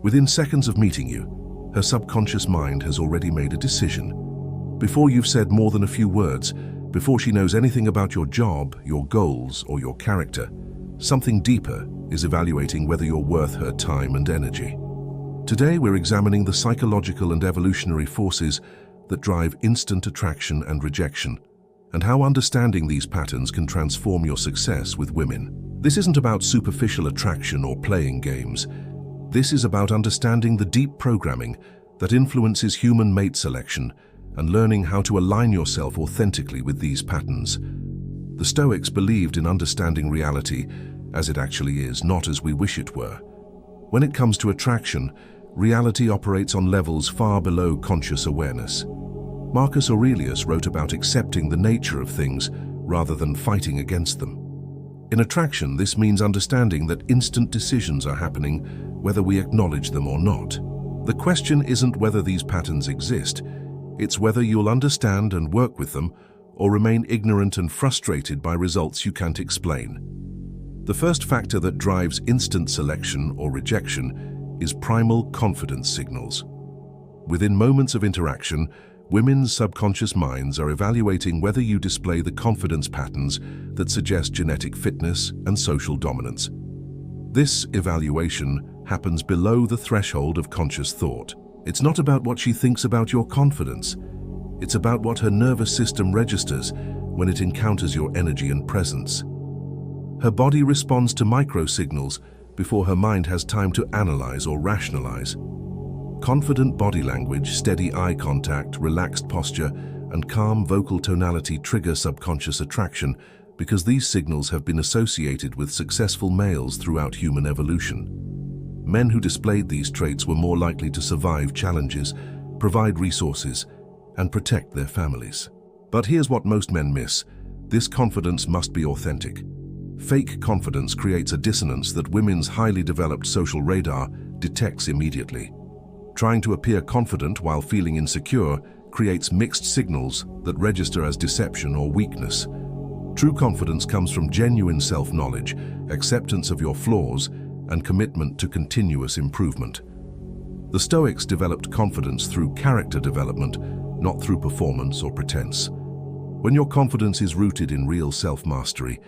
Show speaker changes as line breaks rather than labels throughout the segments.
Within seconds of meeting you, her subconscious mind has already made a decision. Before you've said more than a few words, before she knows anything about your job, your goals, or your character, something deeper is evaluating whether you're worth her time and energy. Today we're examining the psychological and evolutionary forces that drive instant attraction and rejection, and how understanding these patterns can transform your success with women. This isn't about superficial attraction or playing games. This is about understanding the deep programming that influences human mate selection and learning how to align yourself authentically with these patterns. The Stoics believed in understanding reality as it actually is, not as we wish it were. When it comes to attraction, reality operates on levels far below conscious awareness. Marcus Aurelius wrote about accepting the nature of things rather than fighting against them. In attraction, this means understanding that instant decisions are happening whether we acknowledge them or not. The question isn't whether these patterns exist, it's whether you'll understand and work with them or remain ignorant and frustrated by results you can't explain. The first factor that drives instant selection or rejection is primal confidence signals. Within moments of interaction, women's subconscious minds are evaluating whether you display the confidence patterns that suggest genetic fitness and social dominance. This evaluation happens below the threshold of conscious thought. It's not about what she thinks about your confidence. It's about what her nervous system registers when it encounters your energy and presence. Her body responds to micro-signals before her mind has time to analyze or rationalize. Confident body language, steady eye contact, relaxed posture, and calm vocal tonality trigger subconscious attraction because these signals have been associated with successful males throughout human evolution. Men who displayed these traits were more likely to survive challenges, provide resources, and protect their families. But here's what most men miss: this confidence must be authentic. Fake confidence creates a dissonance that women's highly developed social radar detects immediately. Trying to appear confident while feeling insecure creates mixed signals that register as deception or weakness. True confidence comes from genuine self-knowledge, acceptance of your flaws, and commitment to continuous improvement. The Stoics developed confidence through character development, not through performance or pretense. When your confidence is rooted in real self-mastery,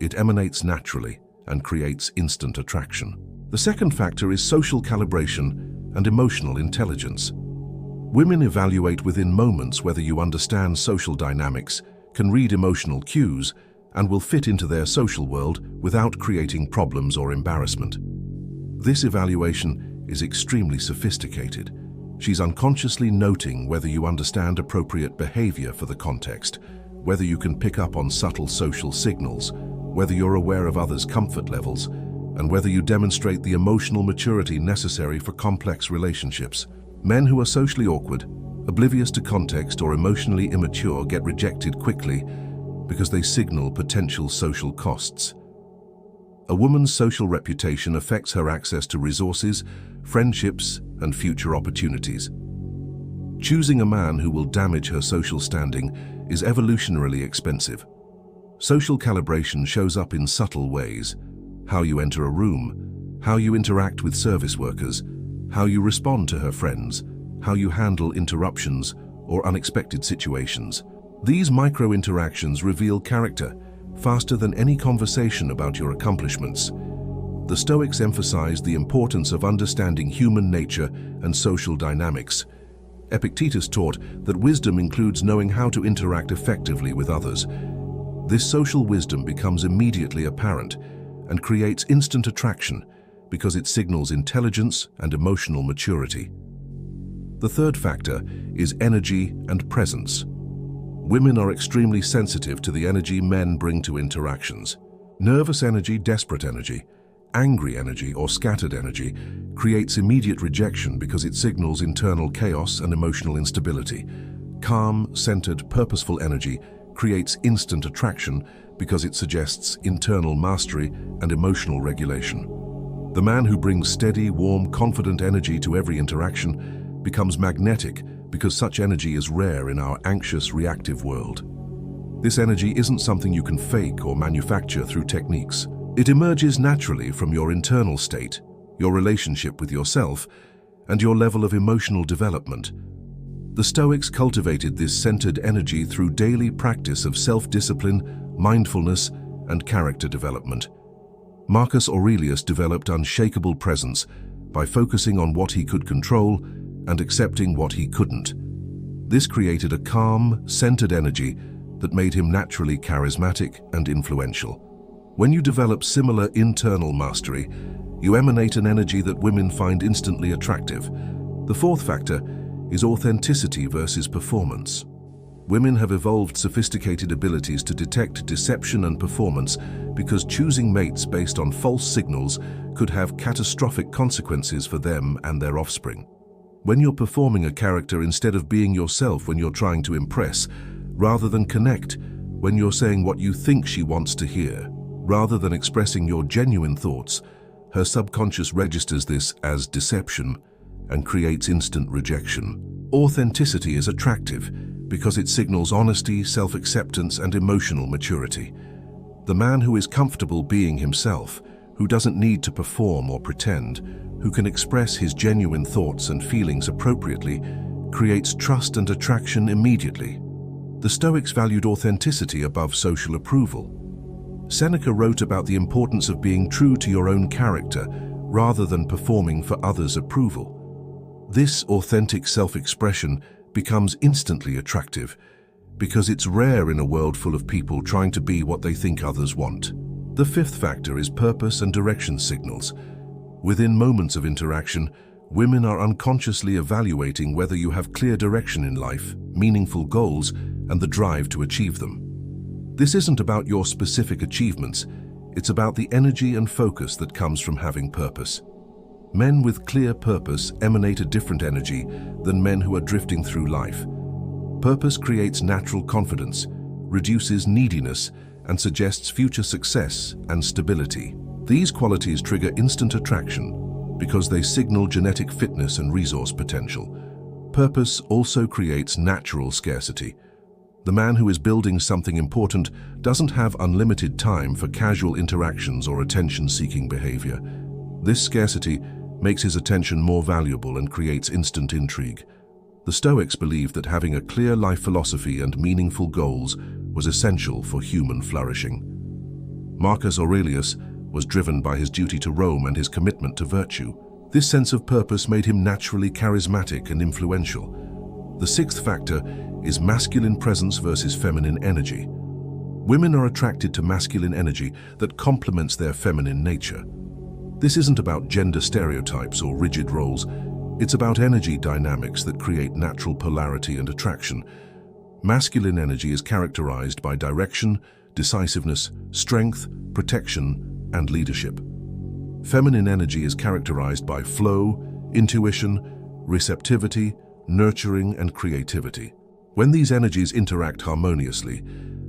it emanates naturally and creates instant attraction. The second factor is social calibration and emotional intelligence. Women evaluate within moments whether you understand social dynamics, can read emotional cues, and will fit into their social world without creating problems or embarrassment. This evaluation is extremely sophisticated. She's unconsciously noting whether you understand appropriate behavior for the context, whether you can pick up on subtle social signals, whether you're aware of others' comfort levels, and whether you demonstrate the emotional maturity necessary for complex relationships. Men who are socially awkward, oblivious to context, or emotionally immature get rejected quickly because they signal potential social costs. A woman's social reputation affects her access to resources, friendships, and future opportunities. Choosing a man who will damage her social standing is evolutionarily expensive. Social calibration shows up in subtle ways: how you enter a room, how you interact with service workers, how you respond to her friends, how you handle interruptions or unexpected situations. These micro-interactions reveal character faster than any conversation about your accomplishments. The Stoics emphasized the importance of understanding human nature and social dynamics. Epictetus taught that wisdom includes knowing how to interact effectively with others. This social wisdom becomes immediately apparent and creates instant attraction because it signals intelligence and emotional maturity. The third factor is energy and presence. Women are extremely sensitive to the energy men bring to interactions. Nervous energy, desperate energy, angry energy, or scattered energy creates immediate rejection because it signals internal chaos and emotional instability. Calm, centered, purposeful energy creates instant attraction because it suggests internal mastery and emotional regulation. The man who brings steady, warm, confident energy to every interaction becomes magnetic because such energy is rare in our anxious, reactive world. This energy isn't something you can fake or manufacture through techniques. It emerges naturally from your internal state, your relationship with yourself, and your level of emotional development. The Stoics cultivated this centered energy through daily practice of self-discipline, mindfulness, and character development. Marcus Aurelius developed unshakable presence by focusing on what he could control and accepting what he couldn't. This created a calm, centered energy that made him naturally charismatic and influential. When you develop similar internal mastery, you emanate an energy that women find instantly attractive. The fourth factor is authenticity versus performance. Women have evolved sophisticated abilities to detect deception and performance because choosing mates based on false signals could have catastrophic consequences for them and their offspring. When you're performing a character instead of being yourself when you're trying to impress, rather than connect, when you're saying what you think she wants to hear, rather than expressing your genuine thoughts, her subconscious registers this as deception and creates instant rejection. Authenticity is attractive because it signals honesty, self-acceptance, and emotional maturity. The man who is comfortable being himself, who doesn't need to perform or pretend, who can express his genuine thoughts and feelings appropriately, creates trust and attraction immediately. The Stoics valued authenticity above social approval. Seneca wrote about the importance of being true to your own character rather than performing for others' approval. This authentic self-expression becomes instantly attractive because it's rare in a world full of people trying to be what they think others want. The fifth factor is purpose and direction signals. Within moments of interaction, women are unconsciously evaluating whether you have clear direction in life, meaningful goals, and the drive to achieve them. This isn't about your specific achievements, it's about the energy and focus that comes from having purpose. Men with clear purpose emanate a different energy than men who are drifting through life. Purpose creates natural confidence, reduces neediness, and suggests future success and stability. These qualities trigger instant attraction because they signal genetic fitness and resource potential. Purpose also creates natural scarcity. The man who is building something important doesn't have unlimited time for casual interactions or attention-seeking behavior. This scarcity makes his attention more valuable and creates instant intrigue. The Stoics believed that having a clear life philosophy and meaningful goals was essential for human flourishing. Marcus Aurelius was driven by his duty to Rome and his commitment to virtue. This sense of purpose made him naturally charismatic and influential. The sixth factor is masculine presence versus feminine energy. Women are attracted to masculine energy that complements their feminine nature. This isn't about gender stereotypes or rigid roles. It's about energy dynamics that create natural polarity and attraction. Masculine energy is characterized by direction, decisiveness, strength, protection, and leadership. Feminine energy is characterized by flow, intuition, receptivity, nurturing, and creativity. When these energies interact harmoniously,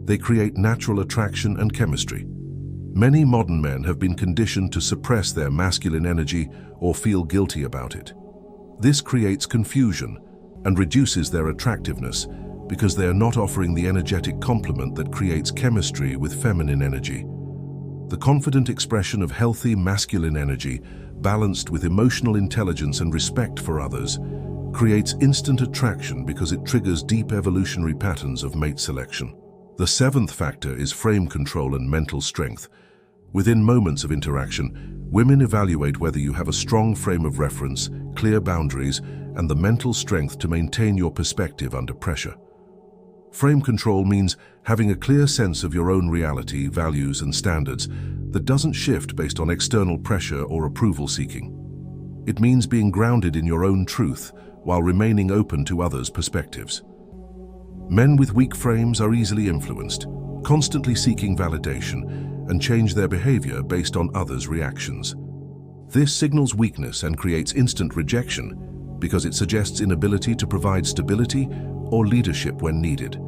they create natural attraction and chemistry. Many modern men have been conditioned to suppress their masculine energy or feel guilty about it. This creates confusion and reduces their attractiveness because they are not offering the energetic complement that creates chemistry with feminine energy. The confident expression of healthy masculine energy, balanced with emotional intelligence and respect for others, creates instant attraction because it triggers deep evolutionary patterns of mate selection. The seventh factor is frame control and mental strength. Within moments of interaction, women evaluate whether you have a strong frame of reference, clear boundaries, and the mental strength to maintain your perspective under pressure. Frame control means having a clear sense of your own reality, values, and standards that doesn't shift based on external pressure or approval seeking. It means being grounded in your own truth while remaining open to others' perspectives. Men with weak frames are easily influenced, constantly seeking validation, and change their behavior based on others' reactions. This signals weakness and creates instant rejection because it suggests inability to provide stability or leadership when needed.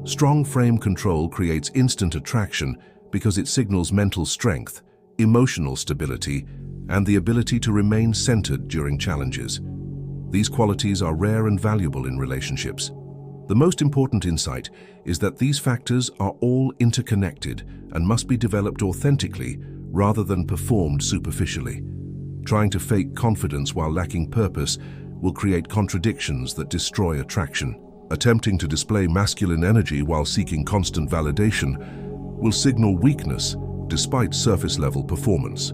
Strong frame control creates instant attraction because it signals mental strength, emotional stability, and the ability to remain centered during challenges. These qualities are rare and valuable in relationships. The most important insight is that these factors are all interconnected and must be developed authentically rather than performed superficially. Trying to fake confidence while lacking purpose will create contradictions that destroy attraction. Attempting to display masculine energy while seeking constant validation will signal weakness despite surface-level performance.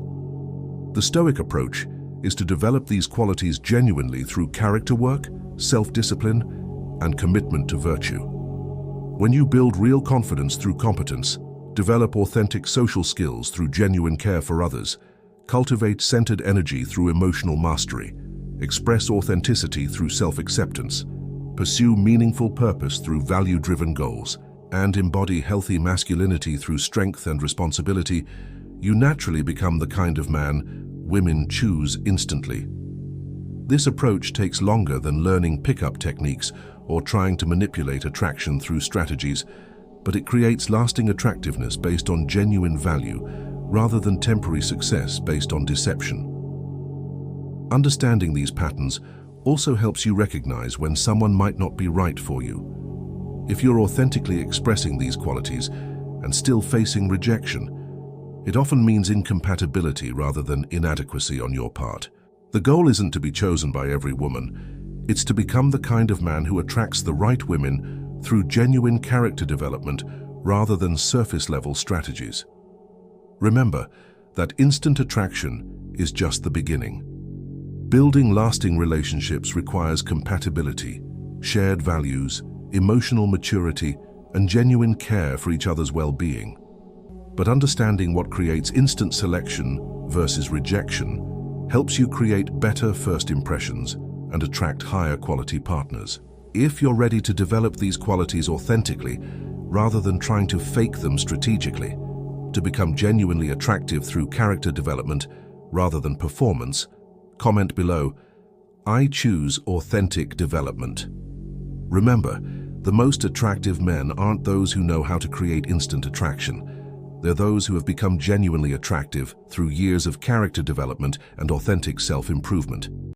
The Stoic approach is to develop these qualities genuinely through character work, self-discipline, and commitment to virtue. When you build real confidence through competence, develop authentic social skills through genuine care for others, cultivate centered energy through emotional mastery, express authenticity through self-acceptance, pursue meaningful purpose through value-driven goals, and embody healthy masculinity through strength and responsibility, you naturally become the kind of man women choose instantly. This approach takes longer than learning pickup techniques or trying to manipulate attraction through strategies, but it creates lasting attractiveness based on genuine value rather than temporary success based on deception. Understanding these patterns also helps you recognize when someone might not be right for you. If you're authentically expressing these qualities and still facing rejection, it often means incompatibility rather than inadequacy on your part. The goal isn't to be chosen by every woman. It's to become the kind of man who attracts the right women through genuine character development rather than surface-level strategies. Remember that instant attraction is just the beginning. Building lasting relationships requires compatibility, shared values, emotional maturity, and genuine care for each other's well-being. But understanding what creates instant selection versus rejection helps you create better first impressions and attract higher quality partners. If you're ready to develop these qualities authentically, rather than trying to fake them strategically, to become genuinely attractive through character development rather than performance, comment below, "I choose authentic development." Remember, the most attractive men aren't those who know how to create instant attraction. They're those who have become genuinely attractive through years of character development and authentic self-improvement.